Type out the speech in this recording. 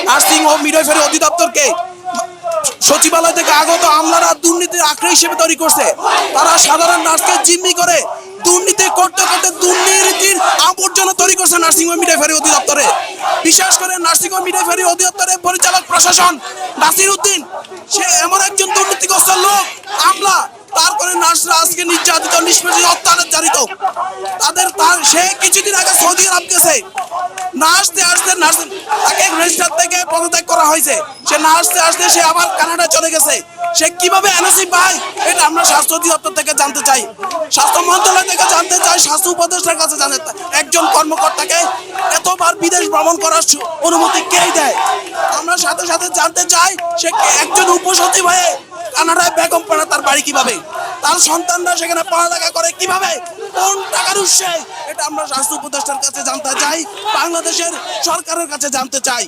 Nursing ও midwifery অধিদপ্তরকে সচিবালয় থেকে আগত আমলারা দুর্নীতির আখড়া হিসেবে তৈরি করছে। তারা সাধারণ নার্সকে জিম্মি করে দুর্নীতি করতে করতে দুর্নীতির আবর্জনা তৈরি করছে নার্সিং হোম মিডওয়াইফারি অধিদপ্তরে। বিশেষ করে নার্সিং হোম মিডওয়াইফারি অধিদপ্তরের পরিচালক প্রশাসন নাসির উদ্দিন, সে এমন একজন দুর্নীতিগ্রস্ত লোক, আমলা। তারপরে নার্সরা আজকে নির্যাতিত, নিষ্পেষিত, অত্যাচারিত। সে কিছুদিন আগে সৌদি আরব গেছে, নার্সতে আসতে তাকে রেজিস্টার থেকে পদত্যাগ করা হয়েছে। সে নার্সতে আসতে সে আবার কানাডা চলে গেছে। সে কিভাবে এনওসি পায় এটা আমরা স্বাস্থ্য অধিদপ্তর থেকে জানতে চাই, স্বাস্থ্য মন্ত্রণালয় থেকে জানতে চাই, স্বাস্থ্য উপদেষ্টার কাছে জানতে। একজন কর্মকর্তাকে এতবার বিদেশ ভ্রমণ করার অনুমতি কে দেয়? আমরা সাথে সাথে জানতে চাই সে একজন উপসচিব হয়ে কানাডায় বেগমপাড়া তার বাড়ি কিভাবে, তার সন্তানরা সেখানে পড়ালেখা করে কিভাবে, কোন টাকার উৎসে, এটা আমরা স্বাস্থ্য উপদেষ্টার কাছে জানতে চাই, বাংলাদেশের সরকারের কাছে জানতে চাই।